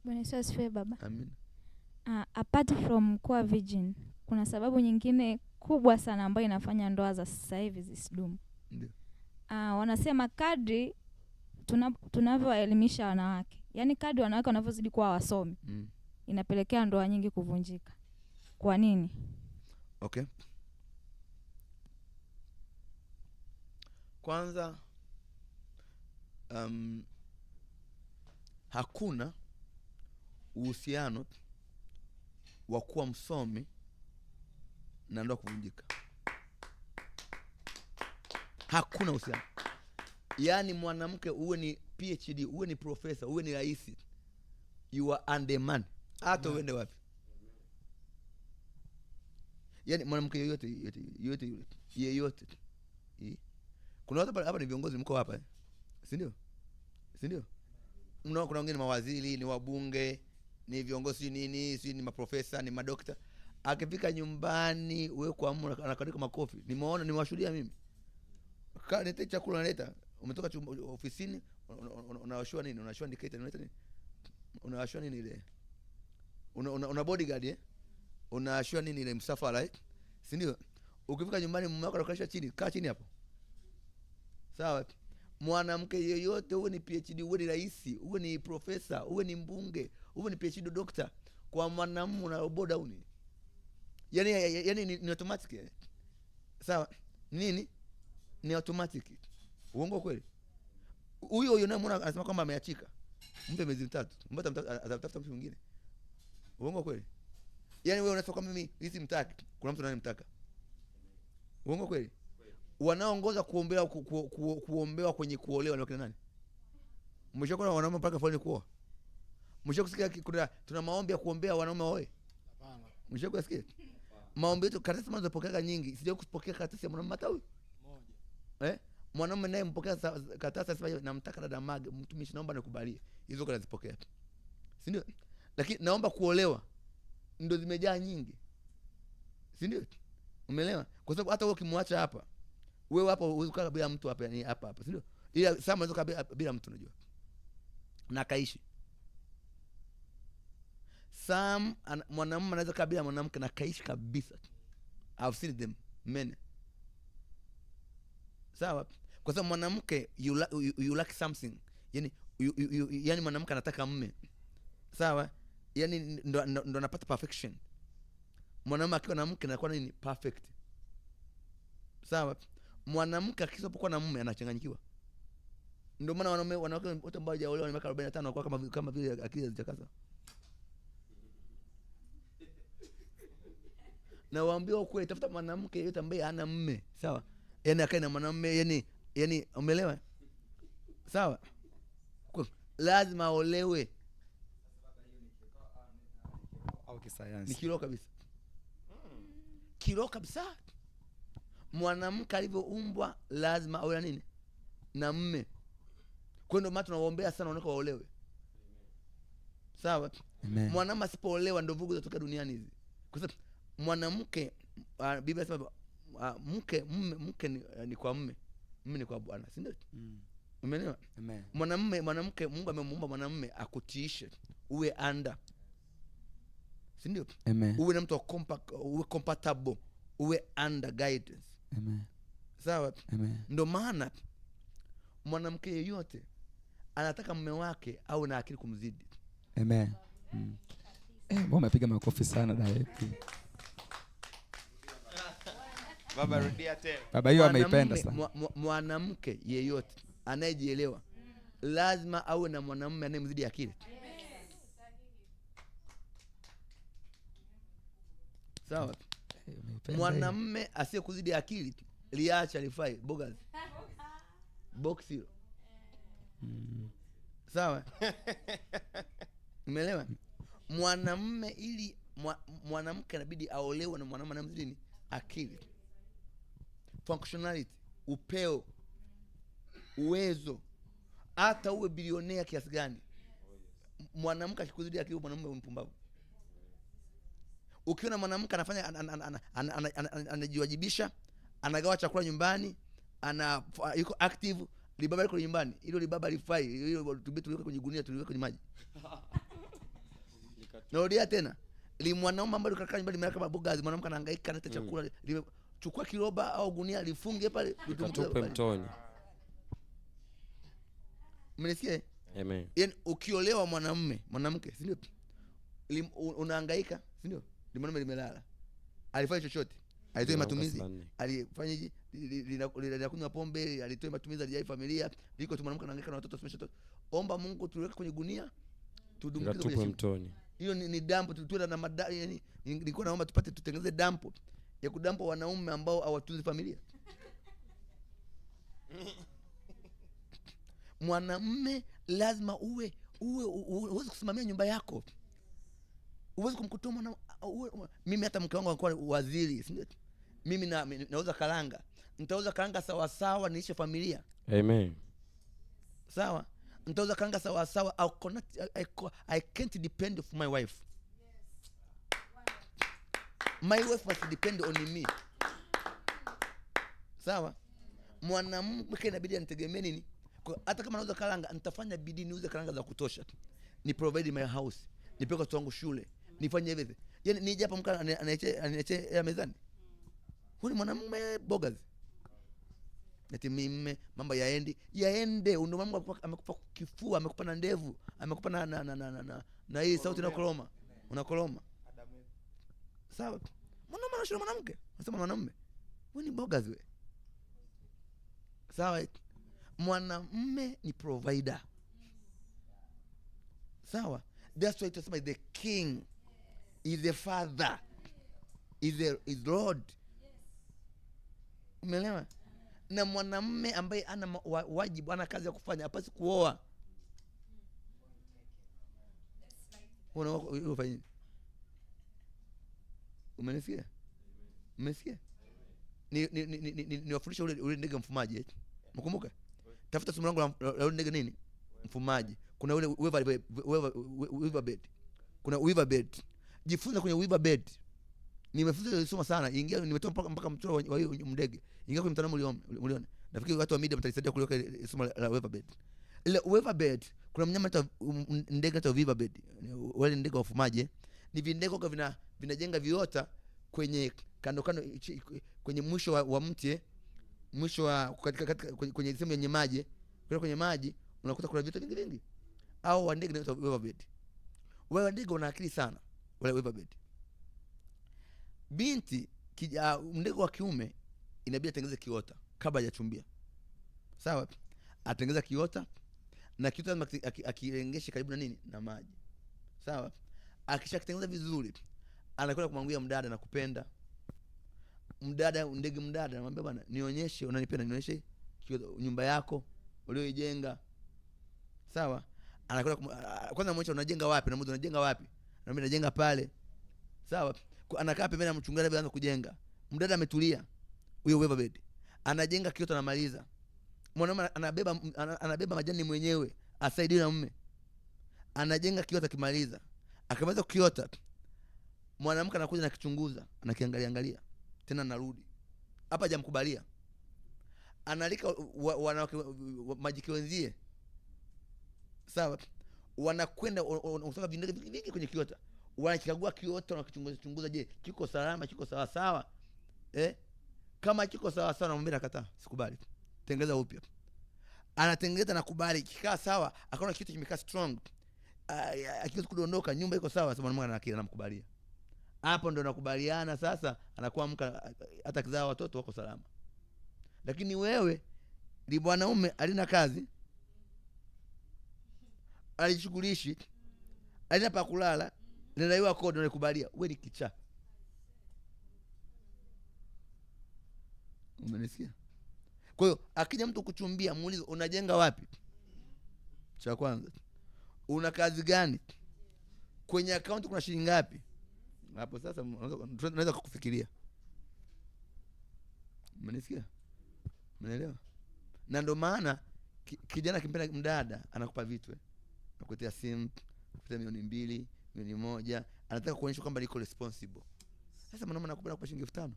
Bwana Yesu asifiwe baba. Amen. Apart from kuwa virgin, kuna sababu nyingine kubwa sana ambayo inafanya ndoa za sasa hivi zisidumu. Ndio. Wanasema kadri tunavyoelimisha wanawake, yani kadri wanawake wanavyozidi kuwa wasomi, inapelekea ndoa nyingi kuvunjika. Kwa nini? Okay. Kwanza hakuna uhusiano wa kuwa msomi na ndoa kuvunjika. Hakuna uhusiano. Yaani mwanamke uwe ni PhD, uwe ni profesa, uwe ni rais, you are undemand. Hata uende wapi. Yaani mwanamke yeyote. Kuna watu hapa ni viongozi mko hapa. Si ndio? Kuna wengine mawaziri, ni wabunge, ni viongozi nini, si ni maprofesa, ni madokta. Akifika nyumbani wewe kwa amuna anakandika makofi. Nimeona, nimewashuhudia mimi. Nileta chakula naleta. Umetoka ofisini, unawashua nini? Unawashua indicator, unaleta nini? Unawashua nini ile? Una bodyguard unawashua nini ile msafara si ndio? Ukifika nyumbani mume wako anakalisha chini, kaa chini hapo. Sawa? Mwanamke yeyote, uwe ni PhD, uwe ni rais, uwe ni profesa, uwe ni mbunge, uwe ni PhD doctor, kwa mwanamume una bow down. Yaani ni automatic. Sawa? Nini? Ni automatic. Uongo kweli? Huyo naye muona anasema kwamba ameachika. Mpe miezi 3. Mbona atatafuta mtu mwingine? Uongo kweli? Yaani wewe unasema kwamba mimi hizi mtaki, kuna mtu anayemtaka. Uongo kweli? Wanaoongoza kuombewa kwenye kuolewa ni wakina nani? Mshakuwa wanaume mpaka fulani kuoa? Mshakusikia kuna tuna maombi ya kuombea wanaume waoe? Hapana. Mshakusikia? Maombi yetu karatasi mwanzo pokea nyingi. Sije kupokea karatasi ya mwanamume hata huyu. Moja. Mwanamume naye mpokea karatasi asema namtaka dada Mage, mtumishi naomba nikubalie. Hizo kwa nazipokea. Si ndio? Lakini naomba kuolewa ndio zimejaa nyingi. Si ndio? Umeelewa? Kwa sababu hata wewe ukimwacha hapa, wewe hapa uweze bila mtu hapa, yani hapa, si ndio? Ila sasa unaweza bila mtu, unajua. Na kaishi. Mwanamume anaweza kabila mwanamke na kaishi kabisa. I've seen them men. Sawa? Kwa sababu mwanamke you lack something. Yani mwanamke anataka mume. Sawa? Yani ndo anapata perfection. Mwanamume akiwa na mke anakuwa nini? Perfect. Sawa? Mwanamke akisopokuwa na mume anachanganyikiwa. Ndio maana wanawake wote ambao hawajaolewa ni miaka 45 wanakuwa kama vile akili hazijakasa. Na waambiwa ukweli, tafuta mwanamke yeyote ambaye hana mume, sawa? Yaani akae na mwanamume, yani umeelewa? Sawa? Lazima aolewe. Au kisayansi. Ni kiroho kabisa. Kiroho kabisa. Mwanamke alivyoumbwa lazima awe na nini? Na mume. Kwa ndio maana tunawaombea sana wanawake waolewe. Sawa? Mwanamume asipoolewa ndio vugu zatoka duniani hizi. Kwa sababu mwanamke, Biblia inasema mke ni kwa mume, mume ni kwa bwana, si ndio? Umeelewa? Amen. Mwanamke Mungu amemuumba mwanamume akutiishe, uwe under. Si ndio? Uwe na mtu uwe compatible, uwe under guidance. Amen. Sawa? Ndio maana mwanamke yeyote anataka mume wake au na akili kumzidi. Amen. Mbona umepiga makofi sana direct? Baba rudia tena. Baba hiyo ameipenda sana. Mwanamke yeyote anayejielewa lazima awe na mwanamume anayemzidi akili. Sawa? Mwanamume asiyekuzidi akili liacha lifai bogas. Box hilo. Sawa? Umeelewa? Mwanamume ili mwanamke inabidi aolewe na mwanamume anayemzidi akili. Functionality, upeo, uwezo. Hata uwe bilionea kiasi gani, mwanamke akikuzidi akili mwanamume mpumbavu. Ukiona mwanamke anafanya anajiwajibisha, anagawa chakula nyumbani, yuko active, libaba liko nyumbani, hilo libaba lifai, hilo tuliweka kwenye gunia, tuliweka kwenye maji. Narudia tena. Mwanaume ambaye kakaa nyumbani mara kama bogazi, mwanamke anahangaika analeta chakula, chukua kiroba au gunia lifunge pale tupe mtoni. Mmenisikia? Amen. Yaani ukiolewa mwanamke, si ndio? Unahangaika, si ndio? Mwanaume limelala. Alifanya chochote? Alitoa matumizi, alifanyaje? Linakunywa pombe, alitoa matumizi, alijai familia, liko tu mwanamke anahangaika na watoto somesha. Omba Mungu tuweke kwenye gunia, tudumbukize kwenye mtoni. Hiyo ni dampo tutuenda na madai, yani nilikuwa naomba tutengeneze dampo ya kudampo wanaume ambao hawatunzi familia. Mwanamume lazima uweze kusimamia nyumba yako. Uweze kumkutuma mimi hata mke wangu alikuwa waziri, si ndio? Mimi nauza karanga. Nitauza karanga sawa sawa niishe familia. Amen. Sawa? Nitauza karanga sawa sawa. I can't depend on my wife. My wife must depend on me. Sawa? Mwanamke inabidi anitegemee nini? Hata kama nauza karanga, nitafanya bidii niuze karanga za kutosha. Ni provide my house. Nipeleke watoto wangu shule. Nifanye hivi. Yaani nije hapa mka anaeche ya mezani. Huyu ni mwanamume bogazi. Eti mimi mambo yaende. Ndio mambo amekupa kifua, amekupa na ndevu, amekupa na hii sauti na koloma. Unakoloma. Sawa? Mwanamume anashika mwanamke. Unasema mwanamume. Wewe ni bogazi wewe. Sawa? Mwanamume ni provider. Sawa? That's why tunasema the king is the father, is Lord. Umeelewa? Na mwanamume ambaye ana wajibu, ana kazi ya kufanya, hapasi kuoa. Unafanya. Umenisikia? Umesikia? Ni wafundisha ule ndege mfumaji. Mkumbuka? Tafuta somo langu la ule ndege nini? Mfumaji. Kuna ule weaver bed. Kuna weaver bed. Jifunza kwenye weaver bed. Nimefunza soma sana. Ingia nimetoa mpaka mchoro wa hiyo ndege. Ingia kwenye mtandao mliona. Nafikiri watu wa media mtanisaidia kuliweka somo la weaver bed. Ile weaver bed, kuna mnyama ndege anaitwa weaver bed. Wale ndege wa ufumaji ni vindego kwa vinajenga viota kwenye kando kwenye mwisho wa mti, mwisho wa katika kwenye sehemu yenye maji. Kwenye maji unakuta kuna vitu vingi. Au ndege inaitwa weaver bed. Wewe ndege una akili sana. Wale weaver bed. Binti ndege wa kiume inabidi atengeneze kiota kabla hajachumbia. Sawa? Atengeneza kiota na kiota lazima akilengeshe karibu na nini? Na maji. Sawa? Akishakitengeneza vizuri, anakwenda kumwambia mdada nakupenda. Ndege mdada anamwambia bwana, nionyeshe unanipenda, nionyeshe nyumba yako ulioijenga. Sawa? Anakwenda kwanza muonyesha unajenga wapi, na mmoja unajenga wapi? Na mimi najenga pale. Sawa? Anakaa pembeni na mchungaji anaanza kujenga. Mdada ametulia. Huyo weaver bed. Anajenga kiota na maliza. Mwanamume anabeba majani mwenyewe, asaidiwe na mume. Anajenga kiota kimaliza. Akamaliza kiota. Mwanamke anakuja na kichunguza, anakiangalia. Tena narudi. Hapa hajamkubalia. Analika wanawake majiki wenzie. Sawa? Wanakwenda unataka vindege vingi kwenye kiota. Wanachagua kiota na kuchunguza, je, kiko salama, kiko sawa sawa? Kama kiko sawa sawa, namwambia nakataa, sikubali. Tengeneza upya. Anatengeneza na kubali, kikaa sawa, akaona kitu kimekaa strong. Akiweza kudondoka, nyumba iko sawa, sema mwana akili anamkubalia. Hapo ndo nakubaliana sasa, anakuwa mka hata kizaa watoto wako salama. Lakini wewe ni mwanaume alina kazi, alijishughulishi, alina pa kulala, ninadaiwa kodi, unakubalia. Wewe ni kichaa. Umenisikia? Kwa hiyo akija mtu kuchumbia, muulize unajenga wapi? Cha kwanza, una kazi gani? Kwenye account kuna shilingi ngapi? Hapo sasa unaweza kufikiria. Umenisikia? Umeelewa? Na ndio maana kijana kimpenda mdada anakupa vitu, anakuletea simu, anakuletea milioni 2, milioni 1, anataka kuonyesha kwamba liko responsible. Sasa mwanaume anakupa shilingi 5,000.